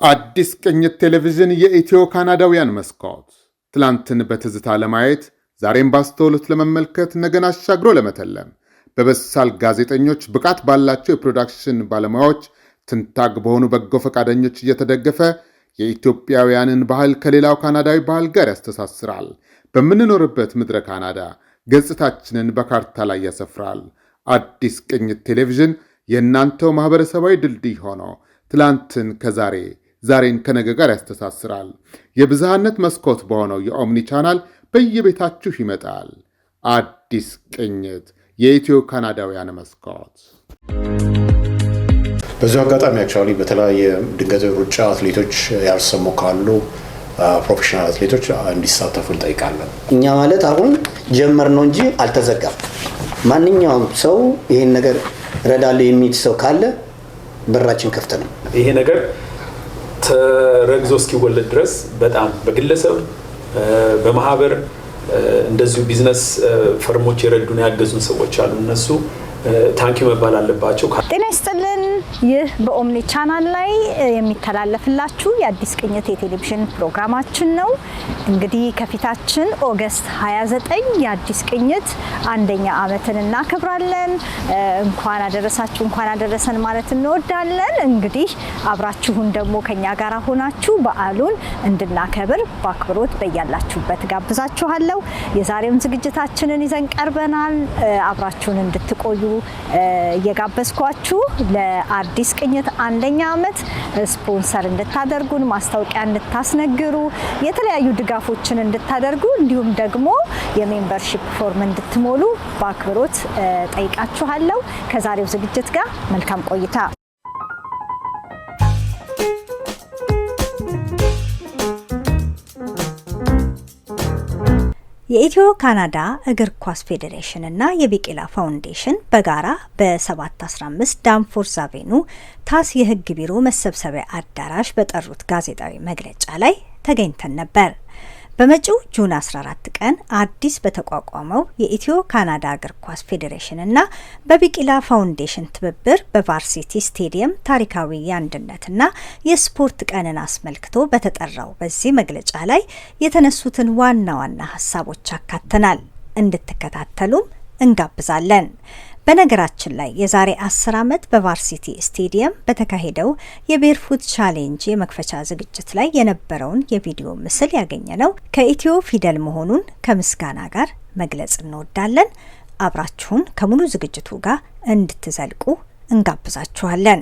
አዲስ ቅኝት ቴሌቪዥን የኢትዮ ካናዳውያን መስኮት ትላንትን በትዝታ ለማየት ዛሬም ባስተውሎት ለመመልከት ነገን አሻግሮ ለመተለም በበሳል ጋዜጠኞች ብቃት ባላቸው የፕሮዳክሽን ባለሙያዎች ትንታግ በሆኑ በጎ ፈቃደኞች እየተደገፈ የኢትዮጵያውያንን ባህል ከሌላው ካናዳዊ ባህል ጋር ያስተሳስራል። በምንኖርበት ምድረ ካናዳ ገጽታችንን በካርታ ላይ ያሰፍራል። አዲስ ቅኝት ቴሌቪዥን የእናንተው ማህበረሰባዊ ድልድይ ሆኖ ትላንትን ከዛሬ ዛሬን ከነገ ጋር ያስተሳስራል። የብዝሃነት መስኮት በሆነው የኦምኒ ቻናል በየቤታችሁ ይመጣል። አዲስ ቅኝት የኢትዮ ካናዳውያን መስኮት። በዚህ አጋጣሚ አክቹአሊ በተለያየ ድንገት ሩጫ አትሌቶች ያልሰሙ ካሉ ፕሮፌሽናል አትሌቶች እንዲሳተፉ እንጠይቃለን። እኛ ማለት አሁን ጀመር ነው እንጂ አልተዘጋም። ማንኛውም ሰው ይሄን ነገር ረዳለሁ የሚል ሰው ካለ በራችን ክፍት ነው። ይሄ ነገር ተረግዞ እስኪወለድ ድረስ በጣም በግለሰብ በማህበር እንደዚሁ ቢዝነስ ፈርሞች የረዱን ያገዙን ሰዎች አሉ። እነሱ ታንኪዩ መባል አለባቸው። ጤና ይስጥልን። ይህ በኦምኒ ቻናል ላይ የሚተላለፍላችሁ የአዲስ ቅኝት የቴሌቪዥን ፕሮግራማችን ነው። እንግዲህ ከፊታችን ኦገስት 29 የአዲስ ቅኝት አንደኛ ዓመትን እናከብራለን። እንኳን አደረሳችሁ እንኳን አደረሰን ማለት እንወዳለን። እንግዲህ አብራችሁን ደግሞ ከኛ ጋር ሆናችሁ በዓሉን እንድናከብር በአክብሮት በያላችሁበት ጋብዛችኋለሁ። የዛሬውን ዝግጅታችንን ይዘን ቀርበናል። አብራችሁን እንድትቆዩ እየጋበዝኳችሁ ለአዲስ ቅኝት አንደኛ ዓመት ስፖንሰር እንድታደርጉን፣ ማስታወቂያ እንድታስነግሩ፣ የተለያዩ ድጋፎችን እንድታደርጉ እንዲሁም ደግሞ የሜምበርሺፕ ፎርም እንድትሞሉ በአክብሮት ጠይቃችኋለሁ። ከዛሬው ዝግጅት ጋር መልካም ቆይታ። የኢትዮ ካናዳ እግር ኳስ ፌዴሬሽን እና የቢቂላ ፋውንዴሽን በጋራ በ715 ዳንፎርዝ አቬኑ ታስ የሕግ ቢሮ መሰብሰቢያ አዳራሽ በጠሩት ጋዜጣዊ መግለጫ ላይ ተገኝተን ነበር። በመጪው ጁን 14 ቀን አዲስ በተቋቋመው የኢትዮ ካናዳ እግር ኳስ ፌዴሬሽን እና በቢቂላ ፋውንዴሽን ትብብር በቫርሲቲ ስቴዲየም ታሪካዊ የአንድነትና የስፖርት ቀንን አስመልክቶ በተጠራው በዚህ መግለጫ ላይ የተነሱትን ዋና ዋና ሀሳቦች አካተናል። እንድትከታተሉም እንጋብዛለን። በነገራችን ላይ የዛሬ 10 ዓመት በቫርሲቲ ስቴዲየም በተካሄደው የቤርፉት ቻሌንጅ የመክፈቻ ዝግጅት ላይ የነበረውን የቪዲዮ ምስል ያገኘነው ከኢትዮ ፊደል መሆኑን ከምስጋና ጋር መግለጽ እንወዳለን። አብራችሁን ከሙሉ ዝግጅቱ ጋር እንድትዘልቁ እንጋብዛችኋለን።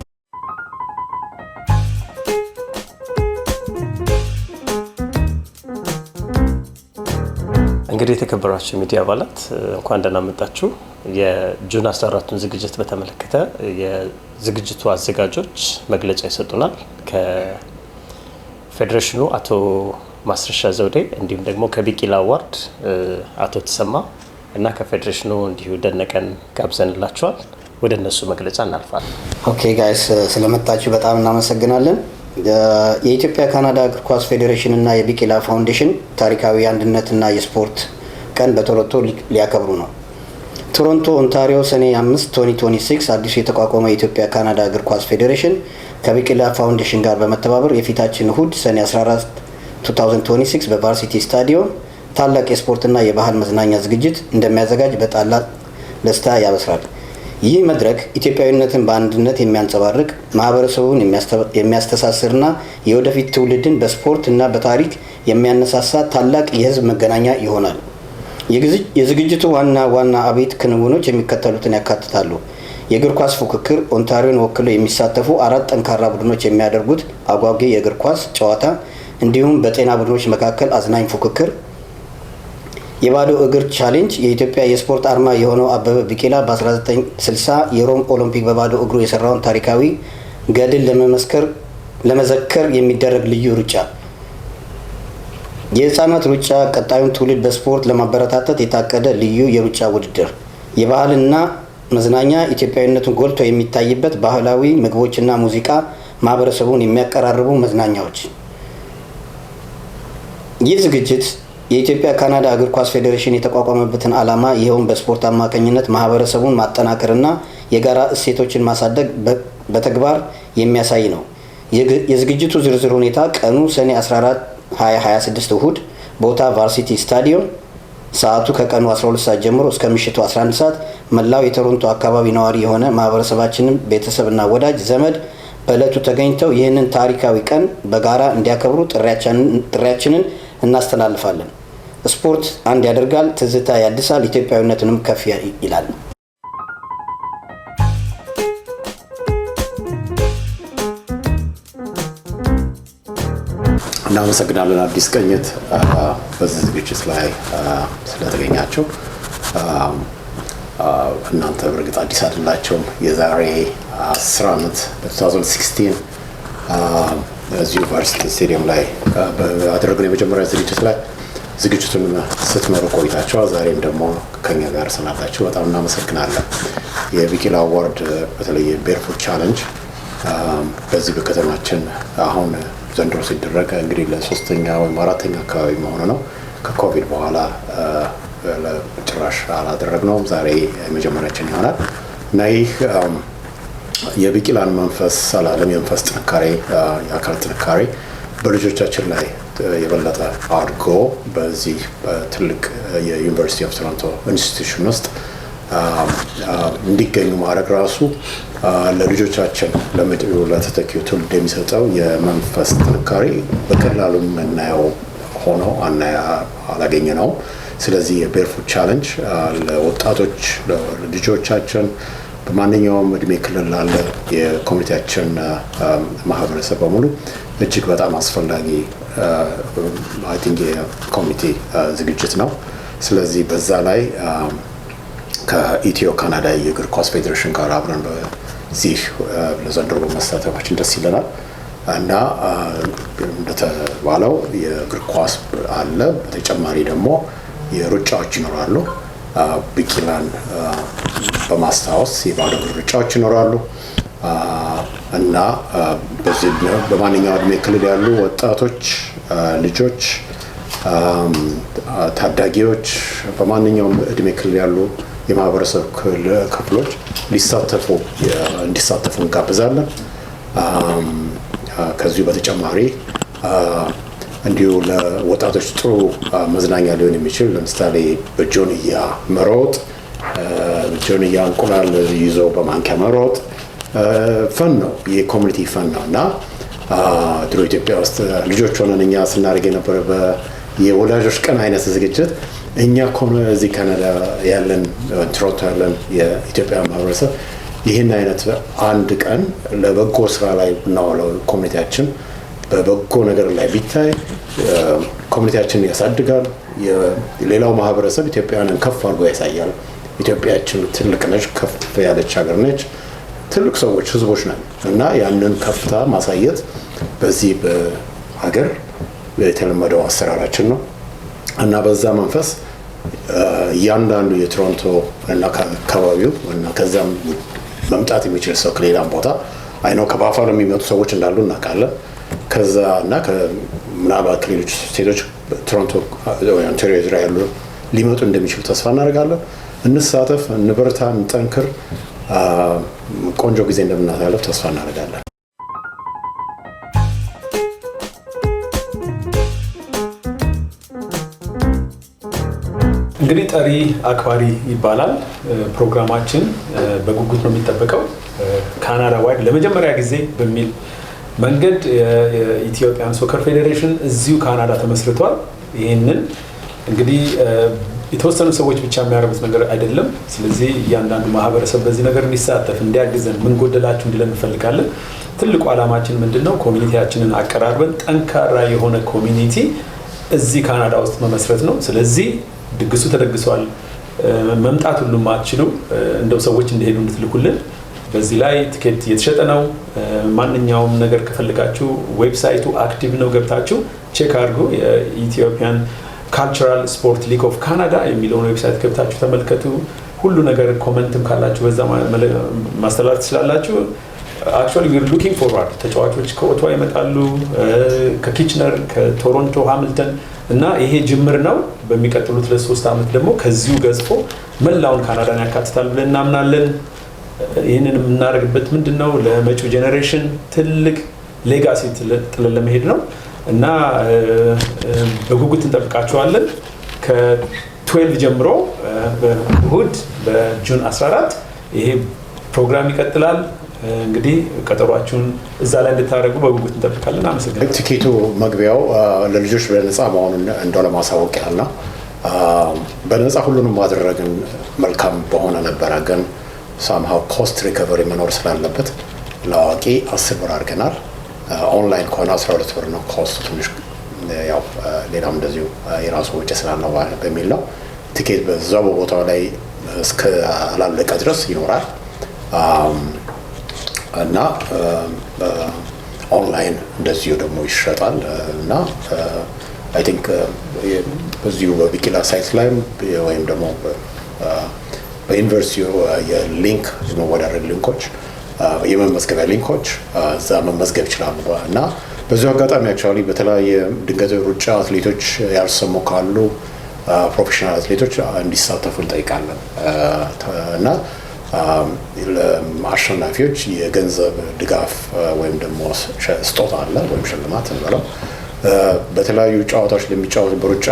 እንግዲህ የተከበራችሁ ሚዲያ አባላት እንኳን ደህና መጣችሁ። የጁን 14ቱን ዝግጅት በተመለከተ የዝግጅቱ አዘጋጆች መግለጫ ይሰጡናል። ከፌዴሬሽኑ አቶ ማስረሻ ዘውዴ እንዲሁም ደግሞ ከቢቂላ አዋርድ አቶ ተሰማ እና ከፌዴሬሽኑ እንዲሁ ደነቀን ጋብዘንላችኋል። ወደ እነሱ መግለጫ እናልፋለን። ኦኬ ጋይስ፣ ስለመጣችሁ በጣም እናመሰግናለን። የኢትዮጵያ ካናዳ እግር ኳስ ፌዴሬሽን እና የቢቂላ ፋውንዴሽን ታሪካዊ አንድነትና የስፖርት ቀን በቶሮንቶ ሊያከብሩ ነው። ቶሮንቶ ኦንታሪዮ ሰኔ 5 2026 አዲሱ የተቋቋመ የኢትዮጵያ ካናዳ እግር ኳስ ፌዴሬሽን ከቢቂላ ፋውንዴሽን ጋር በመተባበር የፊታችን እሁድ ሰኔ 14 2026 በቫርሲቲ ስታዲየም ታላቅ የስፖርትና የባህል መዝናኛ ዝግጅት እንደሚያዘጋጅ በታላቅ ደስታ ያበስራል። ይህ መድረክ ኢትዮጵያዊነትን በአንድነት የሚያንጸባርቅ፣ ማህበረሰቡን የሚያስተሳስርና የወደፊት ትውልድን በስፖርት እና በታሪክ የሚያነሳሳ ታላቅ የህዝብ መገናኛ ይሆናል። የዝግጅቱ ዋና አበይት ክንውኖች የሚከተሉትን ያካትታሉ። የእግር ኳስ ፉክክር፣ ኦንታሪዮን ወክለው የሚሳተፉ 4 ጠንካራ ቡድኖች የሚያደርጉት አጓጊ የእግር ኳስ ጨዋታ፣ እንዲሁም በጤና ቡድኖች መካከል አዝናኝ ፉክክር፣ የባዶ እግር ቻሌንጅ፣ የኢትዮጵያ የስፖርት አርማ የሆነው አበበ ቢቂላ በ1960 የሮም ኦሎምፒክ በባዶ እግሩ የሰራውን ታሪካዊ ገድል ለመዘከር የሚደረግ ልዩ ሩጫ፣ የህፃናት ሩጫ፣ ቀጣዩን ትውልድ በስፖርት ለማበረታታት የታቀደ ልዩ የሩጫ ውድድር፣ የባህልና መዝናኛ ኢትዮጵያዊነቱን ጎልቶ የሚታይበት ባህላዊ ምግቦችና ሙዚቃ፣ ማህበረሰቡን የሚያቀራርቡ መዝናኛዎች። ይህ ዝግጅት የኢትዮጵያ ካናዳ እግር ኳስ ፌዴሬሽን የተቋቋመበትን ዓላማ ይኸውም በስፖርት አማካኝነት ማህበረሰቡን ማጠናከርና የጋራ እሴቶችን ማሳደግ በተግባር የሚያሳይ ነው። የዝግጅቱ ዝርዝር ሁኔታ ቀኑ ሰኔ 14 2026 እሁድ፣ ቦታ ቫርሲቲ ስታዲየም፣ ሰዓቱ ከቀኑ 12 ሰዓት ጀምሮ እስከ ምሽቱ 11 ሰዓት። መላው የቶሮንቶ አካባቢ ነዋሪ የሆነ ማህበረሰባችንን ቤተሰብና ወዳጅ ዘመድ በዕለቱ ተገኝተው ይህንን ታሪካዊ ቀን በጋራ እንዲያከብሩ ጥሪያችንን እናስተላልፋለን። ስፖርት አንድ ያደርጋል፣ ትዝታ ያድሳል፣ ኢትዮጵያዊነትንም ከፍ ይላል። እናመሰግናለን አዲስ ቅኝት በዚህ ዝግጅት ላይ ስለተገኛቸው። እናንተ በእርግጥ አዲስ አይደላቸውም። የዛሬ 10 ዓመት በ2016 እዚሁ ቫርሲቲ ስቴዲየም ላይ ባደረግነው የመጀመሪያ ዝግጅት ላይ ዝግጅቱን ስትመሩ ቆይታችኋል። ዛሬም ደግሞ ከኛ ጋር ስላላችሁ በጣም እናመሰግናለን። የቢቂላ አዋርድ በተለይ ቤርፉት ቻለንጅ በዚህ በከተማችን አሁን ዘንድሮ ሲደረግ እንግዲህ ለሶስተኛ ወይም አራተኛ አካባቢ መሆኑ ነው። ከኮቪድ በኋላ ጭራሽ አላደረግነውም። ዛሬ የመጀመሪያችን ይሆናል እና ይህ የቢቂላን መንፈስ አላለም የመንፈስ ጥንካሬ፣ የአካል ጥንካሬ በልጆቻችን ላይ የበለጠ አድጎ በዚህ ትልቅ የዩኒቨርሲቲ ኦፍ ቶሮንቶ ኢንስቲትዩሽን ውስጥ እንዲገኙ ማድረግ ራሱ ለልጆቻችን ለተተኪው ትውልድ የሚሰጠው የመንፈስ ጥንካሬ በቀላሉ የምናየው ሆኖ አላገኘነውም። ስለዚህ የቤርፉት ቻለንጅ ለወጣቶች ለልጆቻችን በማንኛውም እድሜ ክልል ላለ የኮሚኒቲያችን ማህበረሰብ በሙሉ እጅግ በጣም አስፈላጊ አይ ቲንክ የኮሚኒቲ ዝግጅት ነው። ስለዚህ በዛ ላይ ከኢትዮ ካናዳ የእግር ኳስ ፌዴሬሽን ጋር አብረን በዚህ ለዘንድሮ በመሳተፋችን ደስ ይለናል እና እንደተባለው የእግር ኳስ አለ። በተጨማሪ ደግሞ የሩጫዎች ይኖራሉ። ቢቂላን በማስታወስ የባዶ እግር ሩጫዎች ይኖራሉ እና በዚህ በማንኛውም እድሜ ክልል ያሉ ወጣቶች፣ ልጆች፣ ታዳጊዎች በማንኛውም እድሜ ክልል ያሉ የማህበረሰብ ክፍሎች እንዲሳተፉ እንጋብዛለን። ከዚሁ በተጨማሪ እንዲሁ ለወጣቶች ጥሩ መዝናኛ ሊሆን የሚችል ለምሳሌ በጆንያ መሮጥ፣ ጆንያ እንቁላል ይዞ በማንኪያ መሮጥ ፈን ነው፣ የኮሚኒቲ ፈን ነው እና ድሮ ኢትዮጵያ ውስጥ ልጆች ሆነን እኛ ስናደርግ የነበረ የወላጆች ቀን አይነት ዝግጅት እኛ ከሆነ እዚህ ካናዳ ያለን ቶሮንቶ ያለን የኢትዮጵያ ማህበረሰብ ይህን አይነት አንድ ቀን ለበጎ ስራ ላይ ብናውለው ኮሚኒቲያችን በበጎ ነገር ላይ ቢታይ ኮሚኒቲያችን ያሳድጋል። ሌላው ማህበረሰብ ኢትዮጵያውያንን ከፍ አድርጎ ያሳያል። ኢትዮጵያችን ትልቅ ነች፣ ከፍ ያለች ሀገር ነች፣ ትልቅ ሰዎች ህዝቦች ነን እና ያንን ከፍታ ማሳየት በዚህ በሀገር የተለመደው አሰራራችን ነው እና በዛ መንፈስ እያንዳንዱ የቶሮንቶ እና አካባቢው እና ከዛም መምጣት የሚችል ሰው ከሌላም ቦታ አይነው ከባፋሎ የሚመጡ ሰዎች እንዳሉ እናውቃለን። ከዛ እና ምናልባት ከሌሎች ስቴቶች ቶሮንቶ ኦንታሪዮ ዙሪያ ያሉ ሊመጡ እንደሚችሉ ተስፋ እናደርጋለን። እንሳተፍ፣ እንበርታ፣ እንጠንክር፣ ቆንጆ ጊዜ እንደምናሳልፍ ተስፋ እናደርጋለን። እንግዲህ ጠሪ አክባሪ ይባላል ፕሮግራማችን። በጉጉት ነው የሚጠበቀው። ካናዳ ዋይድ ለመጀመሪያ ጊዜ በሚል መንገድ የኢትዮጵያን ሶከር ፌዴሬሽን እዚሁ ካናዳ ተመስርቷል። ይህንን እንግዲህ የተወሰኑ ሰዎች ብቻ የሚያደርጉት ነገር አይደለም። ስለዚህ እያንዳንዱ ማህበረሰብ በዚህ ነገር እንዲሳተፍ እንዲያግዘን፣ ምን ጎደላችሁ እንዲለን እንፈልጋለን። ትልቁ ዓላማችን ምንድነው? ኮሚኒቲያችንን አቀራርበን ጠንካራ የሆነ ኮሚኒቲ እዚህ ካናዳ ውስጥ መመስረት ነው። ስለዚህ ድግሱ ተደግሷል። መምጣት ሁሉም አትችሉ፣ እንደው ሰዎች እንደሄዱ እንድትልኩልን። በዚህ ላይ ቲኬት እየተሸጠ ነው። ማንኛውም ነገር ከፈልጋችሁ ዌብሳይቱ አክቲቭ ነው፣ ገብታችሁ ቼክ አድርጉ። የኢትዮጵያን ካልቸራል ስፖርት ሊግ ኦፍ ካናዳ የሚለውን ዌብሳይት ገብታችሁ ተመልከቱ። ሁሉ ነገር ኮመንትም ካላችሁ በዛ ማስተላለፍ ትችላላችሁ። አክቹዋሊ ዊ አር ሉኪንግ ፎርዋርድ። ተጫዋቾች ከኦቶዋ ይመጣሉ፣ ከኪችነር፣ ከቶሮንቶ፣ ሃሚልተን እና ይሄ ጅምር ነው። በሚቀጥሉት 3 ዓመት ደግሞ ከዚሁ ገዝፎ መላውን ካናዳን ያካትታል ብለን እናምናለን። ይህንን የምናደርግበት ምንድን ነው? ለመጪው ጄኔሬሽን ትልቅ ሌጋሲ ጥለን ለመሄድ ነው እና በጉጉት እንጠብቃችኋለን። ከ12 ጀምሮ በእሁድ በጁን 14 ይሄ ፕሮግራም ይቀጥላል። እንግዲህ ቀጠሯችሁን እዛ ላይ እንድታደርጉ በጉጉት እንጠብቃለን። አመሰግናለሁ። ቲኬቱ መግቢያው ለልጆች በነፃ መሆኑን እንደሆነ ማሳወቅ ያህል ነው። በነፃ ሁሉንም ማድረግን መልካም በሆነ ነበረ፣ ግን ሳምሃው ኮስት ሪከቨሪ መኖር ስላለበት ለአዋቂ 10 ብር አድርገናል። ኦንላይን ከሆነ 12 ብር ነው ኮስቱ። ትንሽ ያው ሌላም እንደዚሁ የራሱ ወጪ ስላለው በሚል ነው። ቲኬት በዛው በቦታው ላይ እስከ አላለቀ ድረስ ይኖራል እና ኦንላይን እንደዚሁ ደግሞ ይሸጣል እና አይ ቲንክ በዚሁ በቢቂላ ሳይት ላይም ወይም ደግሞ በዩኒቨርሲቲው የሊንክ የመወዳደር ሊንኮች የመመዝገቢያ ሊንኮች እዛ መመዝገብ ይችላሉ እና በዚሁ አጋጣሚ አክቹዋሊ በተለያየ ድንገት ሩጫ አትሌቶች ያልሰሙ ካሉ ፕሮፌሽናል አትሌቶች እንዲሳተፉ እንጠይቃለን እና ለአሸናፊዎች የገንዘብ ድጋፍ ወይም ደግሞ ስጦታ አለ ወይም ሽልማት እንበለው። በተለያዩ ጨዋታዎች ለሚጫወቱ በሩጫ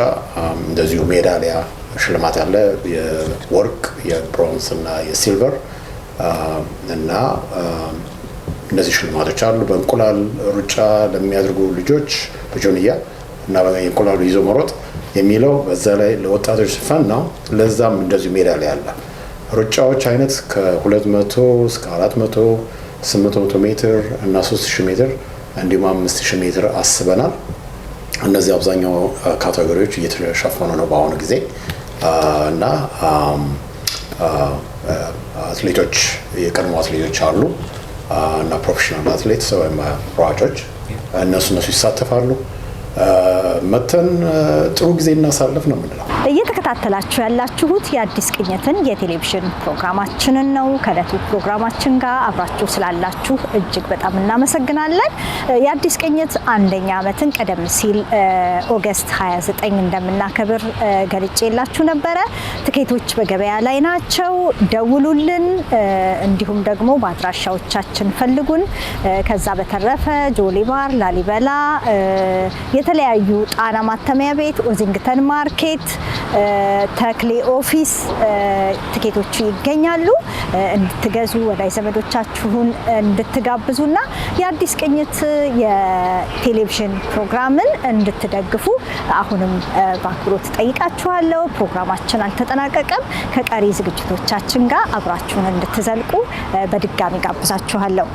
እንደዚሁ ሜዳሊያ ሽልማት አለ። የወርቅ፣ የብሮንዝ እና የሲልቨር እና እነዚህ ሽልማቶች አሉ። በእንቁላል ሩጫ ለሚያደርጉ ልጆች በጆንያ እና የእንቁላሉ ይዞ መሮጥ የሚለው በዛ ላይ ለወጣቶች ፈን ነው። ለዛም እንደዚሁ ሜዳሊያ አለ። ሩጫዎች አይነት ከ200 እስከ 400፣ 800 ሜትር እና 3000 ሜትር እንዲሁም 5000 ሜትር አስበናል። እነዚህ አብዛኛው ካቴጎሪዎች እየተሸፈኑ ነው በአሁኑ ጊዜ እና አትሌቶች የቀድሞ አትሌቶች አሉ እና ፕሮፌሽናል አትሌትስ ወይም ሯጮች እነሱ ይሳተፋሉ። መተን ጥሩ ጊዜ እናሳልፍ ነው የምንለው። እየተከታተላችሁ ያላችሁት የአዲስ ቅኝትን የቴሌቪዥን ፕሮግራማችንን ነው። ከዕለቱ ፕሮግራማችን ጋር አብራችሁ ስላላችሁ እጅግ በጣም እናመሰግናለን። የአዲስ ቅኝት 1ኛ ዓመትን ቀደም ሲል ኦገስት 29 እንደምናከብር ገልጬላችሁ ነበረ። ትኬቶች በገበያ ላይ ናቸው። ደውሉልን፣ እንዲሁም ደግሞ በአድራሻዎቻችን ፈልጉን። ከዛ በተረፈ ጆሊባር፣ ላሊበላ፣ የተለያዩ ጣና ማተሚያ ቤት፣ ኦዚንግተን ማርኬት፣ ተክሌ ኦፊስ ትኬቶቹ ይገኛሉ። እንድትገዙ ወዳጅ ዘመዶቻችሁን እንድትጋብዙና የአዲስ ቅኝት የቴሌቪዥን ፕሮግራምን እንድትደግፉ አሁንም በአክብሮት ጠይቃችኋለሁ። ፕሮግራማችን አልተጠናቀቀም። ከቀሪ ዝግጅቶቻችን ጋር አብራችሁን እንድትዘልቁ በድጋሚ ጋብዛችኋለሁ።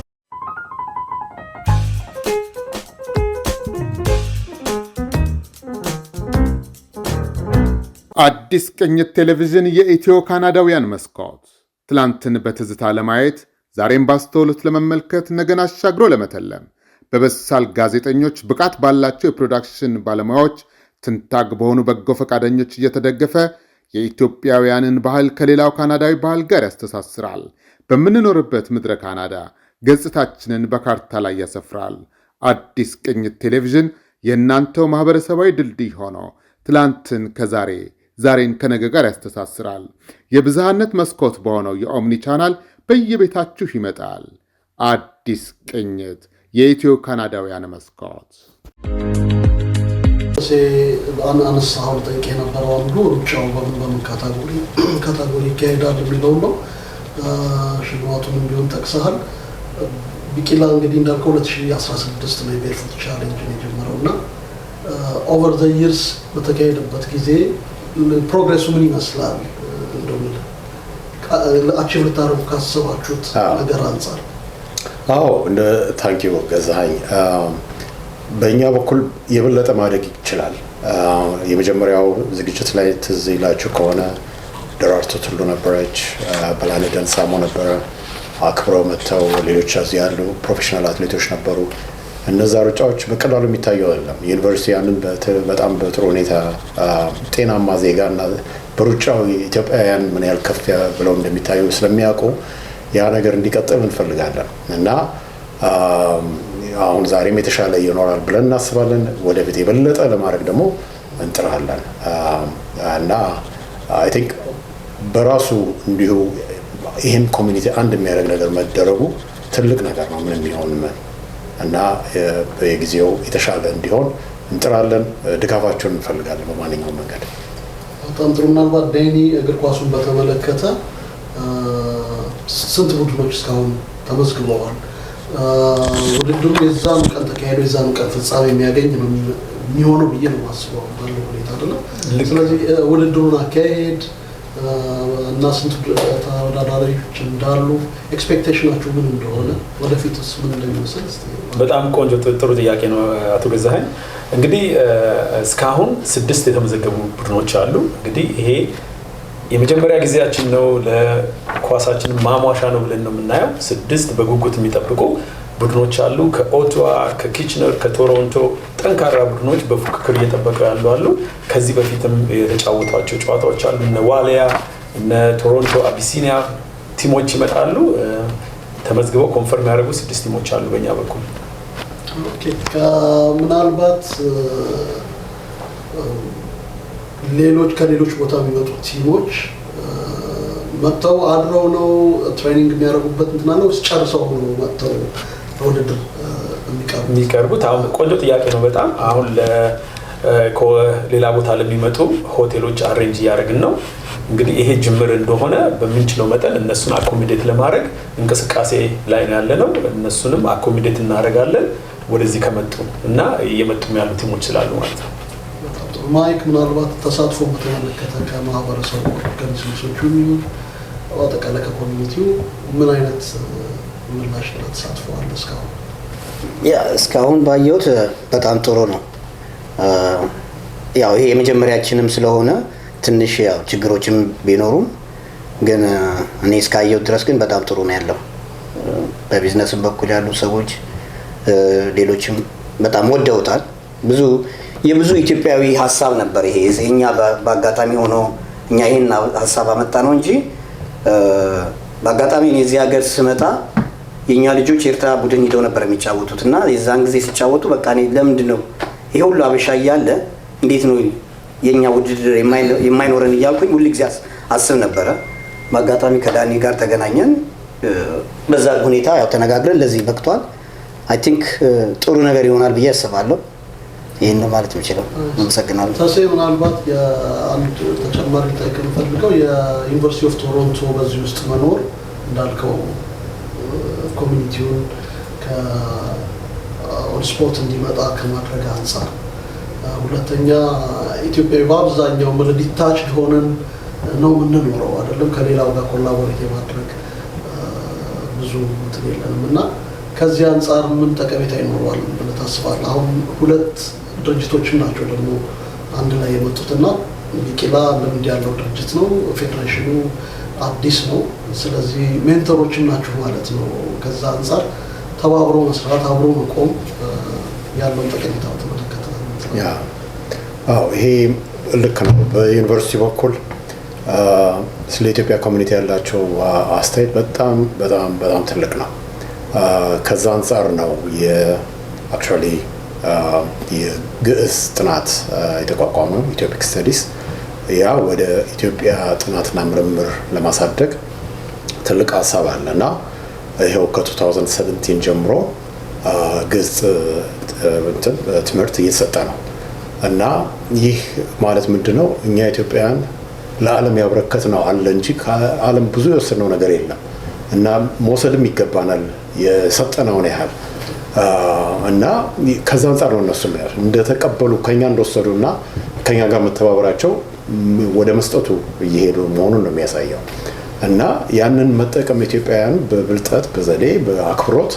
አዲስ ቅኝት ቴሌቪዥን የኢትዮ ካናዳውያን መስኮት ትላንትን በትዝታ ለማየት ዛሬም ባስተውሎት ለመመልከት ነገን አሻግሮ ለመተለም በበሳል ጋዜጠኞች ብቃት ባላቸው የፕሮዳክሽን ባለሙያዎች ትንታግ በሆኑ በጎ ፈቃደኞች እየተደገፈ የኢትዮጵያውያንን ባህል ከሌላው ካናዳዊ ባህል ጋር ያስተሳስራል። በምንኖርበት ምድረ ካናዳ ገጽታችንን በካርታ ላይ ያሰፍራል። አዲስ ቅኝት ቴሌቪዥን የእናንተው ማህበረሰባዊ ድልድይ ሆኖ ትላንትን ከዛሬ ዛሬን ከነገ ጋር ያስተሳስራል። የብዝሃነት መስኮት በሆነው የኦምኒ ቻናል በየቤታችሁ ይመጣል። አዲስ ቅኝት የኢትዮ ካናዳውያን መስኮት። አነሳሁን ጠይቄ የነበረው አንዱ ሩጫው በምን ካታጎሪ ይካሄዳል የሚለው ነው። ሽልማቱን እንዲሆን ጠቅሰሃል። ቢቂላ እንግዲህ እንዳልከው 2016 ነው የቤርፉት ቻሌንጅን የጀመረው እና ኦቨር ዘ ይርስ በተካሄደበት ጊዜ ፕሮግሬሱ ምን ይመስላል? እንደምን አቺቭ ልታደርጉ ካሰባችሁት ነገር አንጻር? አዎ እንደ ታንኪዩ ገዛኸኝ። በእኛ በኩል የበለጠ ማደግ ይችላል። የመጀመሪያው ዝግጅት ላይ ትዝ ይላችሁ ከሆነ ደራርቱ ቱሉ ነበረች፣ በላይነህ ደንሳሞ ነበረ። አክብረው መጥተው ሌሎች እዚህ ያሉ ፕሮፌሽናል አትሌቶች ነበሩ። እነዛ ሩጫዎች በቀላሉ የሚታየው አይደለም። ዩኒቨርሲቲ ያንን በጣም በጥሩ ሁኔታ ጤናማ ዜጋ እና በሩጫው ኢትዮጵያውያን ምን ያህል ከፍ ብለው እንደሚታዩ ስለሚያውቁ ያ ነገር እንዲቀጥል እንፈልጋለን እና አሁን ዛሬም የተሻለ ይኖራል ብለን እናስባለን። ወደፊት የበለጠ ለማድረግ ደግሞ እንጥራለን እና አይ ቲንክ በራሱ እንዲሁ ይህን ኮሚኒቲ አንድ የሚያደርግ ነገር መደረጉ ትልቅ ነገር ነው። ምንም ይሆን እና በጊዜው የተሻለ እንዲሆን እንጥራለን። ድጋፋቸውን እንፈልጋለን በማንኛውም መንገድ። በጣም ጥሩ። ምናልባት ዴኒ እግር ኳሱን በተመለከተ ስንት ቡድኖች እስካሁን ተመዝግበዋል? ውድድሩ የዛኑ ቀን ተካሄዶ የዛኑ ቀን ፍጻሜ የሚያገኝ ነው የሚሆነው ብዬ ነው የማስበው ባለው ሁኔታ አይደለም። ስለዚህ ውድድሩን አካሄድ እና ስንት ተወዳዳሪዎች እንዳሉ ኤክስፔክቴሽናችሁ ምን እንደሆነ ወደፊትስ ምን እንደሚመስል? በጣም ቆንጆ ጥሩ ጥያቄ ነው አቶ ገዛኸኝ። እንግዲህ እስካሁን 6 የተመዘገቡ ቡድኖች አሉ። እንግዲህ ይሄ የመጀመሪያ ጊዜያችን ነው፣ ለኳሳችን ማሟሻ ነው ብለን ነው የምናየው። 6 በጉጉት የሚጠብቁ ቡድኖች አሉ። ከኦቶዋ፣ ከኪችነር፣ ከቶሮንቶ ጠንካራ ቡድኖች በፉክክር እየጠበቁ ያሉ አሉ። ከዚህ በፊትም የተጫወቷቸው ጨዋታዎች አሉ። እነ ዋሊያ፣ እነ ቶሮንቶ አቢሲኒያ ቲሞች ይመጣሉ። ተመዝግበው ኮንፈርም ያደረጉ 6 ቲሞች አሉ በእኛ በኩል። ምናልባት ከሌሎች ቦታ የሚመጡ ቲሞች መጥተው አድረው ነው ትሬኒንግ የሚያደርጉበት እንትና ነው ጨርሰው ነው መጥተው ውድድር የሚቀርቡት? አሁን ቆንጆ ጥያቄ ነው በጣም። አሁን ሌላ ቦታ ለሚመጡ ሆቴሎች አሬንጅ እያደረግን ነው። እንግዲህ ይሄ ጅምር እንደሆነ በምንችለው መጠን እነሱን አኮሚዴት ለማድረግ እንቅስቃሴ ላይ ነው ያለነው። እነሱንም አኮሚዴት እናደርጋለን ወደዚህ ከመጡ እና እየመጡም ያሉ ቲሞች ስላሉ ማለት ነው። ማይክ ምናልባት ተሳትፎ በተመለከተ ከማህበረሰቡ ኦርጋናይዜሽኖቹ አጠቃላይ ከኮሚኒቲው ምን አይነት ምላሽ ተሳትፈዋል እስካሁን? እስካሁን ባየሁት በጣም ጥሩ ነው። ያው ይሄ የመጀመሪያችንም ስለሆነ ትንሽ ያው ችግሮችም ቢኖሩም ግን እኔ እስካየሁት ድረስ ግን በጣም ጥሩ ነው ያለው። በቢዝነስም በኩል ያሉ ሰዎች ሌሎችም በጣም ወደውታል። የብዙ ኢትዮጵያዊ ሀሳብ ነበር ይሄ። እኛ በአጋጣሚ ሆኖ እኛ ይሄን ሀሳብ አመጣ ነው እንጂ በአጋጣሚ እዚህ ሀገር ስመጣ የኛ ልጆች ኤርትራ ቡድን ሄደው ነበር የሚጫወቱት እና የዛን ጊዜ ሲጫወቱ በቃ እኔ ለምንድን ነው ይሄ ሁሉ አበሻ እያለ እንዴት ነው የኛ ውድድር የማይኖረን እያልኩኝ ሁሉ ጊዜ አስብ ነበረ። በአጋጣሚ ከዳኒ ጋር ተገናኘን። በዛ ሁኔታ ያው ተነጋግረን ለዚህ በቅቷል። አይ ቲንክ ጥሩ ነገር ይሆናል ብዬ አስባለሁ። ይሄን ማለት የምችለው። አመሰግናለሁ። ታሴ ምናልባት የአንድ ተጨማሪ ጠይቅ የምፈልገው የዩኒቨርሲቲ ኦፍ ቶሮንቶ በዚህ ውስጥ መኖር እንዳልከው ኮሚኒቲውን ከኦንስፖርት እንዲመጣ ከማድረግ አንጻር፣ ሁለተኛ ኢትዮጵያዊ በአብዛኛው ዲታችድ ሆነን ነው የምንኖረው አይደለም፣ ከሌላው ጋር ኮላቦሬት የማድረግ ብዙ እንትን የለንም እና ከዚህ አንጻር ምን ጠቀሜታ ይኖረዋል ብለህ ታስባለህ? አሁን 2 ድርጅቶችም ናቸው ደግሞ አንድ ላይ የመጡትና ቢቂላ ልምድ ያለው ድርጅት ነው፣ ፌዴሬሽኑ አዲስ ነው። ስለዚህ ሜንተሮችም ናቸው ማለት ነው። ከዛ አንጻር ተባብሮ መስራት አብሮ መቆም ያለውን ጠቀሜታ ተመለከተ። ይሄ ልክ ነው። በዩኒቨርሲቲ በኩል ስለ ኢትዮጵያ ኮሚኒቲ ያላቸው አስተያየት በጣም በጣም በጣም ትልቅ ነው። ከዛ አንጻር ነው የአክቹዋሊ የግዕዝ ጥናት የተቋቋመው ኢትዮፒክ ስተዲስ። ያ ወደ ኢትዮጵያ ጥናትና ምርምር ለማሳደግ ትልቅ ሀሳብ አለ እና ይኸው ከ2017 ጀምሮ ግዕዝ ትምህርት እየተሰጠ ነው እና ይህ ማለት ምንድነው? እኛ ኢትዮጵያውያን ለዓለም ያበረከት ነው አለ እንጂ ከዓለም ብዙ የወሰነው ነገር የለም እና መውሰድም ይገባናል የሰጠነውን ያህል እና ከዛ አንጻር ነው እነሱ እንደተቀበሉ ከኛ እንደወሰዱና ከኛ ጋር መተባበራቸው ወደ መስጠቱ እየሄዱ መሆኑን ነው የሚያሳየው እና ያንን መጠቀም ኢትዮጵያውያን በብልጠት በዘዴ በአክብሮት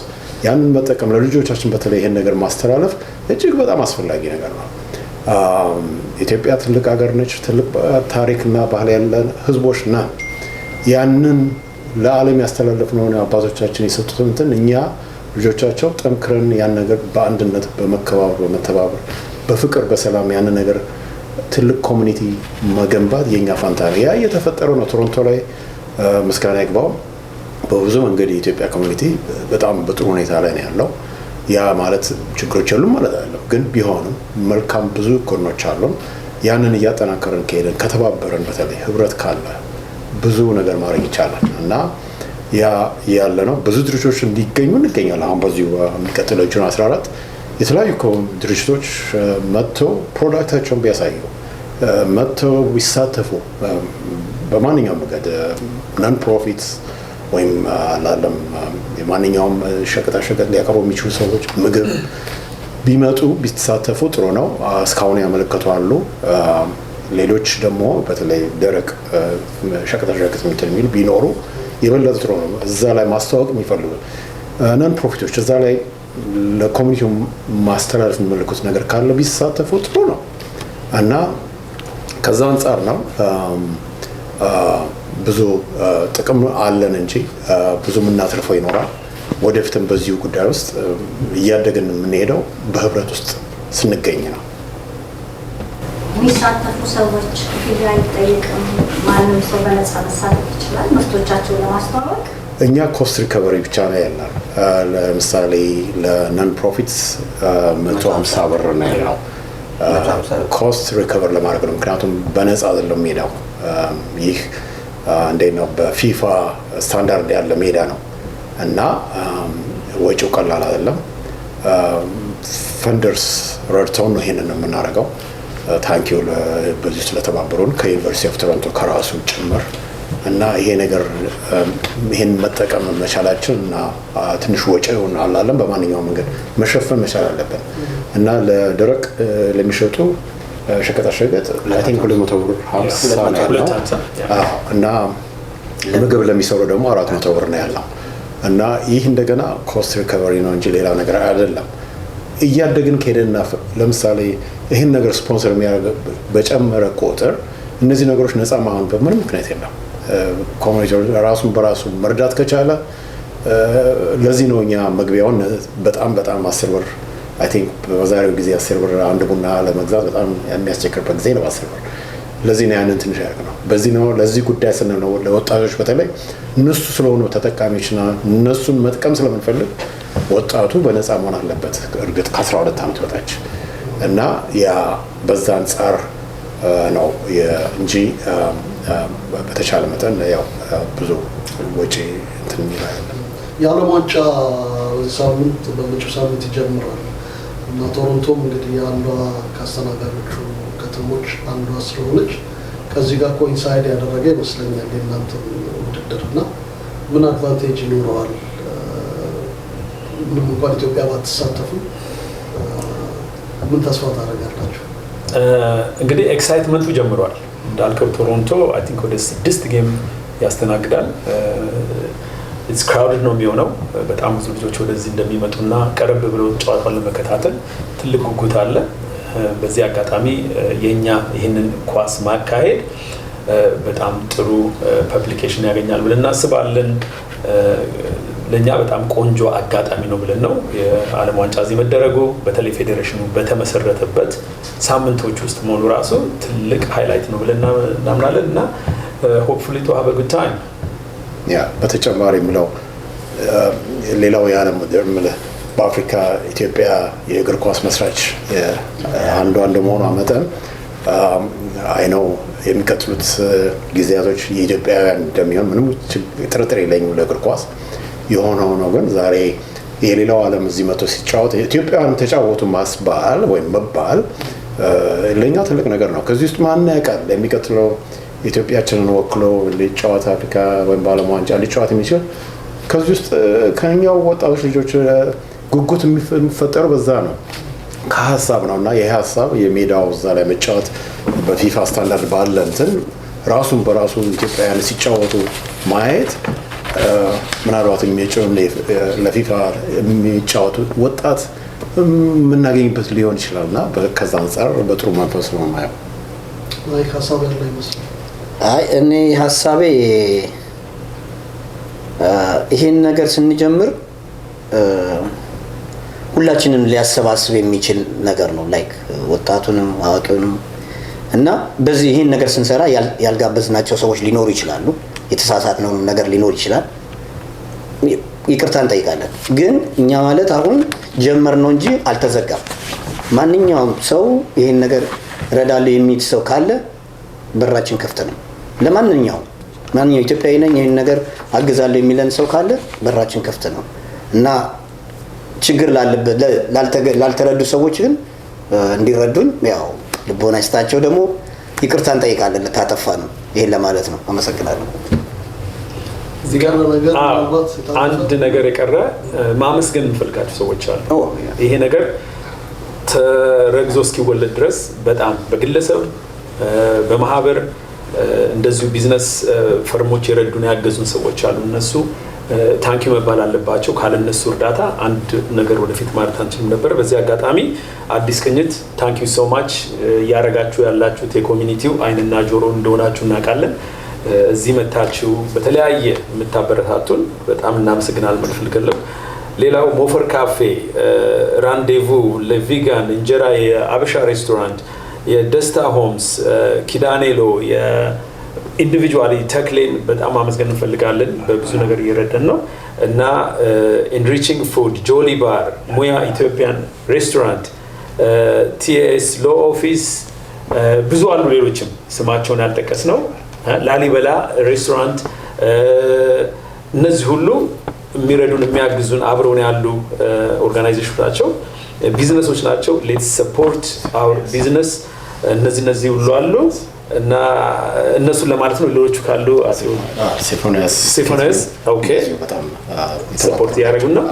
ያንን መጠቀም ለልጆቻችን በተለይ ይሄን ነገር ማስተላለፍ እጅግ በጣም አስፈላጊ ነገር ነው። ኢትዮጵያ ትልቅ ሀገር ነች። ትልቅ ታሪክና ባህል ያለን ህዝቦች ነን። ያንን ለዓለም ያስተላለፍነው አባቶቻችን የሰጡትን እንትን እኛ ልጆቻቸው ጠንክረን ያን ነገር በአንድነት በመከባበር በመተባበር በፍቅር በሰላም ያን ነገር ትልቅ ኮሚኒቲ መገንባት የኛ ፋንታ ነው። ያ እየተፈጠረ ነው። ቶሮንቶ ላይ ምስጋና ይግባው በብዙ መንገድ የኢትዮጵያ ኮሚኒቲ በጣም በጥሩ ሁኔታ ላይ ነው ያለው። ያ ማለት ችግሮች የሉም ማለት አይደለም፣ ግን ቢሆንም መልካም ብዙ ጎኖች አሉ። ያንን እያጠናከረን ከሄደን ከተባበረን በተለይ ህብረት ካለ ብዙ ነገር ማድረግ ይቻላል እና ያ ያለ ነው። ብዙ ድርጅቶች እንዲገኙ እንገኛለን። አሁን በዚሁ የሚቀጥለው ጁን 14 የተለያዩ ድርጅቶች መጥተው ፕሮዳክታቸውን ቢያሳዩ መጥተው ቢሳተፉ በማንኛውም መንገድ ነን ፕሮፊት ወይም አላለም የማንኛውም ሸቀጣሸቀጥ ሊያቀርቡ የሚችሉ ሰዎች ምግብ ቢመጡ ቢሳተፉ ጥሩ ነው። እስካሁን ያመለከቱ አሉ። ሌሎች ደግሞ በተለይ ደረቅ ሸቀጣሸቀጥ የሚሉ ቢኖሩ የበለጠ ጥሩ ነው። እዛ ላይ ማስተዋወቅ የሚፈልጉ ነን ፕሮፊቶች እዛ ላይ ለኮሚኒቲው ማስተላለፍ የሚመለከቱት ነገር ካለ ቢሳተፉ ጥሩ ነው እና ከዛ አንጻር ነው ብዙ ጥቅም አለን እንጂ ብዙ የምናትርፈው ይኖራል። ወደፊትም በዚሁ ጉዳይ ውስጥ እያደግን የምንሄደው በህብረት ውስጥ ስንገኝ ነው። የሚሳተፉ ሰዎች ክፍያ አይጠይቅም። ማንም ሰው በነፃ መሳተፍ ይችላል ምርቶቻቸውን ለማስተዋወቅ። እኛ ኮስት ሪከቨሪ ብቻ ነው ያለው። ለምሳሌ ለነን ፕሮፊትስ 150 ብር ነው ያለው። ኮስት ሪከቨር ለማድረግ ነው። ምክንያቱም በነፃ አይደለም ሜዳው። ይህ እንዴት ነው በፊፋ ስታንዳርድ ያለ ሜዳ ነው እና ወጪው ቀላል አይደለም። ፈንደርስ ረድተውን ነው ይሄንን የምናደርገው። ታንኪዩ በዚህ ስለተባበሩን ከዩኒቨርሲቲ ኦፍ ቶሮንቶ ከራሱ ጭምር እና ይሄ ነገር ይሄን መጠቀም መቻላችን እና ትንሽ ወጪውን አላለም በማንኛውም መንገድ መሸፈን መቻል አለብን እና ለደረቅ ለሚሸጡ ሸቀጣሸቀጥ ለአይቲንክ 200 ብር 50 እና ምግብ ለሚሰሩ ደግሞ 400 ብር ነው ያለው እና ይህ እንደገና ኮስት ሪከቨሪ ነው እንጂ ሌላ ነገር አይደለም። እያደግን ከሄደና ለምሳሌ ይህን ነገር ስፖንሰር የሚያደርግ በጨመረ ቁጥር እነዚህ ነገሮች ነፃ ማሆን በምንም ምክንያት የለም። ኮሚኒቲ ራሱን በራሱ መርዳት ከቻለ ለዚህ ነው እኛ መግቢያውን በጣም 10 ብር አይ ቲንክ በዛሬው ጊዜ 10 ብር አንድ ቡና ለመግዛት በጣም የሚያስቸግርበት ጊዜ ነው 10 ብር። ለዚህ ነው ያንን ትንሽ ያደርግ ነው። በዚህ ነው ለዚህ ጉዳይ ስንል ነው ለወጣቶች በተለይ እነሱ ስለሆኑ ተጠቃሚዎችና እነሱን መጥቀም ስለምንፈልግ ወጣቱ በነፃ መሆን አለበት። እርግጥ ከ12 ዓመት በታች እና ያ በዛ አንጻር ነው እንጂ በተቻለ መጠን ያው ብዙ ወጪ እንትን ይላል። የዓለም ዋንጫ ሳምንት በመጪው ሳምንት ይጀምራል እና ቶሮንቶም እንግዲህ አንዷ ከአስተናጋጆቹ ከተሞች አንዷ ስለሆነች ከዚህ ጋር ኮኢንሳይድ ያደረገ ይመስለኛል የእናንተ ውድድር እና ምን አድቫንቴጅ ይኖረዋል? ምንም እንኳን ኢትዮጵያ ባትሳተፉ ምን ተስፋ ታደርጋላችሁ? እንግዲህ ኤክሳይትመንቱ ጀምሯል። እንዳልከው ቶሮንቶ አይ ቲንክ ወደ 6 ጌም ያስተናግዳል። ኢትስ ክራውድድ ነው የሚሆነው። በጣም ብዙ ልጆች ወደዚህ እንደሚመጡና ቀረብ ብለው ጨዋታውን ለመከታተል ትልቅ ጉጉት አለ። በዚህ አጋጣሚ የኛ ይህንን ኳስ ማካሄድ በጣም ጥሩ ፐብሊኬሽን ያገኛል ብለን እናስባለን። ለኛ በጣም ቆንጆ አጋጣሚ ነው ብለን ነው የዓለም ዋንጫ እዚህ መደረጉ በተለይ ፌዴሬሽኑ በተመሰረተበት ሳምንቶች ውስጥ መሆኑ ራሱ ትልቅ ሃይላይት ነው ብለን እናምናለን እና ሆፕፉሊ ቱ ሃቭ አ ጉድ ታይም። ያ በተጨማሪ ምለው ሌላው የዓለም ምልህ በአፍሪካ ኢትዮጵያ የእግር ኳስ መስራች አንዷ እንደመሆኗ መጠን አይነው የሚቀጥሉት ጊዜያቶች የኢትዮጵያውያን እንደሚሆን ምንም ጥርጥር የለኝም ለእግር ኳስ። የሆነው ነው ግን ዛሬ የሌላው ዓለም እዚህ መጥቶ ሲጫወት ኢትዮጵያውያን ተጫወቱ ማስባል ወይም መባል ለኛ ትልቅ ነገር ነው። ከዚህ ውስጥ ማን ያውቃል የሚቀጥለው ኢትዮጵያችንን ወክሎ ሊጫወት አፍሪካ ወይም በዓለም ዋንጫ ሊጫወት የሚችል ከዚህ ውስጥ ከኛው ወጣቶች ልጆች ጉጉት የሚፈጠረው በዛ ነው ከሀሳብ ነው እና ይህ ሀሳብ የሜዳው እዛ ላይ መጫወት በፊፋ ስታንዳርድ ባለ እንትን ራሱን በራሱ ኢትዮጵያውያን ሲጫወቱ ማየት ምናልባት ለፊፋ የሚጫወቱ ወጣት የምናገኝበት ሊሆን ይችላል እና ከዛ አንጻር በጥሩ መንፈስ ነው ማየው። ሀሳብ ያለ ይመስላል። እኔ ሀሳቤ ይሄን ነገር ስንጀምር ሁላችንም ሊያሰባስብ የሚችል ነገር ነው ላይክ ወጣቱንም አዋቂውንም እና በዚህ ይሄን ነገር ስንሰራ ያልጋበዝናቸው ሰዎች ሊኖሩ ይችላሉ። የተሳሳትነው ነገር ሊኖር ይችላል። ይቅርታ እንጠይቃለን። ግን እኛ ማለት አሁን ጀመር ነው እንጂ አልተዘጋም። ማንኛውም ሰው ይሄን ነገር ረዳለሁ የሚል ሰው ካለ በራችን ከፍት ነው ለማንኛውም ማንኛውም ኢትዮጵያዊ ነኝ ይህን ነገር አግዛለሁ የሚለን ሰው ካለ በራችን ክፍት ነው እና ችግር ላልተረዱ ሰዎች ግን እንዲረዱን ያው ልቦና ይስጣቸው። ደግሞ ይቅርታ እንጠይቃለን ካጠፋ ነው ይሄን ለማለት ነው። አመሰግናለሁ። እዚህ ጋር አንድ ነገር የቀረ ማመስገን እንፈልጋቸው ሰዎች አሉ። ይሄ ነገር ተረግዞ እስኪወለድ ድረስ በጣም በግለሰብ በማህበር እንደዚሁ ቢዝነስ ፈርሞች የረዱን ያገዙን ሰዎች አሉ። እነሱ ታንኪ መባል አለባቸው። ካለነሱ እርዳታ አንድ ነገር ወደፊት ማለት አንችልም ነበር። በዚህ አጋጣሚ አዲስ ቅኝት ታንኪ ሶ ማች ያረጋችሁ ያላችሁት የኮሚኒቲው አይንና ጆሮ እንደሆናችሁ እናውቃለን። እዚህ መታችሁ በተለያየ የምታበረታቱን በጣም እናመሰግናለን ማለት ፈልጋለሁ። ሌላው ሞፈር ካፌ፣ ራንዴቮ ለቪጋን እንጀራ፣ የአበሻ ሬስቶራንት፣ የደስታ ሆምስ፣ ኪዳኔሎ፣ የኢንዲቪጁዋሊ ተክሌን በጣም ማመስገን እንፈልጋለን። በብዙ ነገር እየረዳን ነው እና ኢንሪቺንግ ፉድ፣ ጆሊ ባር፣ ሙያ ኢትዮጵያን ሬስቶራንት፣ ቲኤስ ሎ ኦፊስ፣ ብዙ አሉ። ሌሎችም ስማቸውን ያልጠቀስ ነው። ላሊበላ ሬስቶራንት፣ እነዚህ ሁሉ የሚረዱን የሚያግዙን አብረውን ያሉ ኦርጋናይዜሽኖች ናቸው፣ ቢዝነሶች ናቸው። ሌትስ ሰፖርት አወር ቢዝነስ። እነዚህ ሁሉ አሉ እና እነሱን ለማለት ነው። ሌሎቹ ካሉ ሴፎንስ ኦኬ ሰፖርት ያደርጉን ነው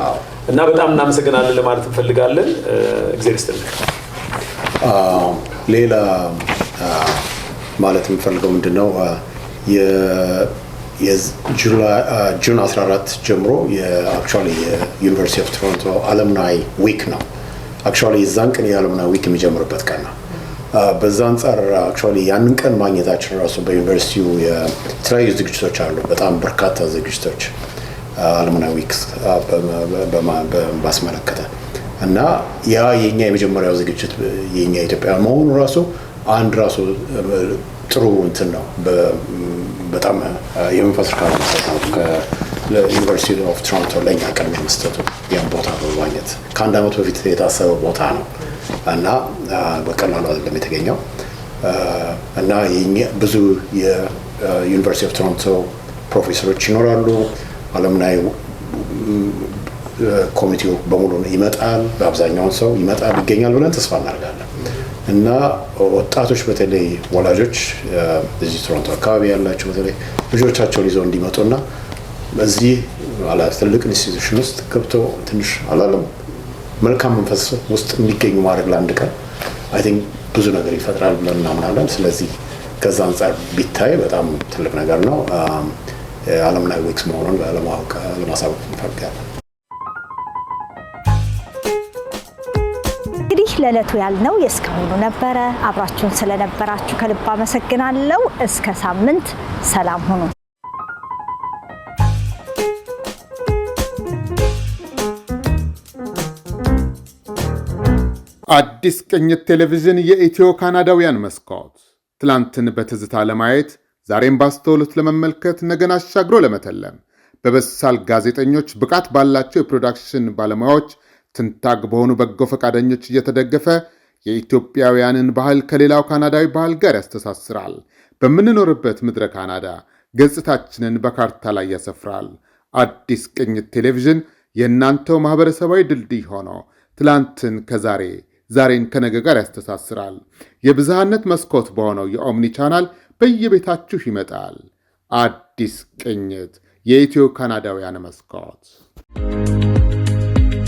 እና በጣም እናመሰግናለን ለማለት እንፈልጋለን። እግዚአብሔር ይስጥልን። ሌላ ማለት የምፈልገው ምንድነው ጁን 14 ጀምሮ የአክቹዋሊ የዩኒቨርሲቲ ኦፍ ቶሮንቶ አለምናይ ዊክ ነው። አክቹዋሊ የዛን ቀን የአለምናይ ዊክ የሚጀምርበት ቀን ነው። በዛ አንጻር አክቹዋሊ ያንን ቀን ማግኘታችን ራሱ በዩኒቨርሲቲው የተለያዩ ዝግጅቶች አሉ። በጣም በርካታ ዝግጅቶች አለምናይ ዊክ ባስመለከተ እና ያ የኛ የመጀመሪያው ዝግጅት የኛ ኢትዮጵያ መሆኑ ራሱ አንድ ራሱ ጥሩ እንትን ነው። በጣም የመንፈስ እርካታ ነው። ለዩኒቨርሲቲ ኦፍ ቶሮንቶ ለኛ ቅድሚያ መስጠቱ ያን ቦታ በማግኘት ከአንድ ዓመት በፊት የታሰበ ቦታ ነው እና በቀላሉ አይደለም የተገኘው እና ብዙ የዩኒቨርሲቲ ኦፍ ቶሮንቶ ፕሮፌሰሮች ይኖራሉ። አለምናይ ኮሚቴው በሙሉ ይመጣል። በአብዛኛውን ሰው ይመጣል ይገኛል ብለን ተስፋ እናደርጋለን እና ወጣቶች በተለይ ወላጆች እዚህ ቶሮንቶ አካባቢ ያላቸው በተለይ ልጆቻቸውን ይዘው እንዲመጡና በዚህ ትልቅ ኢንስቲትዩሽን ውስጥ ገብተው ትንሽ አላለም መልካም መንፈስ ውስጥ እንዲገኙ ማድረግ ለአንድ ቀን አይ ቲንክ ብዙ ነገር ይፈጥራል ብለን እናምናለን። ስለዚህ ከዛ አንጻር ቢታይ በጣም ትልቅ ነገር ነው። አለምናይ ዊክስ መሆኑን ለማወቅ ለማሳወቅ እንፈልጋለን። እንግዲህ ለዕለቱ ያልነው የእስካሁኑ ነበረ። አብራችሁን ስለነበራችሁ ከልብ አመሰግናለሁ። እስከ ሳምንት ሰላም ሁኑ። አዲስ ቅኝት ቴሌቪዥን የኢትዮ ካናዳውያን መስኮት ትላንትን በትዝታ ለማየት ዛሬም ባስተውሎት ለመመልከት ነገን አሻግሮ ለመተለም በበሳል ጋዜጠኞች ብቃት ባላቸው የፕሮዳክሽን ባለሙያዎች ትንታግ በሆኑ በጎ ፈቃደኞች እየተደገፈ የኢትዮጵያውያንን ባህል ከሌላው ካናዳዊ ባህል ጋር ያስተሳስራል። በምንኖርበት ምድረ ካናዳ ገጽታችንን በካርታ ላይ ያሰፍራል። አዲስ ቅኝት ቴሌቪዥን የእናንተው ማህበረሰባዊ ድልድይ ሆኖ ትላንትን ከዛሬ ዛሬን ከነገ ጋር ያስተሳስራል። የብዝሃነት መስኮት በሆነው የኦምኒ ቻናል በየቤታችሁ ይመጣል። አዲስ ቅኝት የኢትዮ ካናዳውያን መስኮት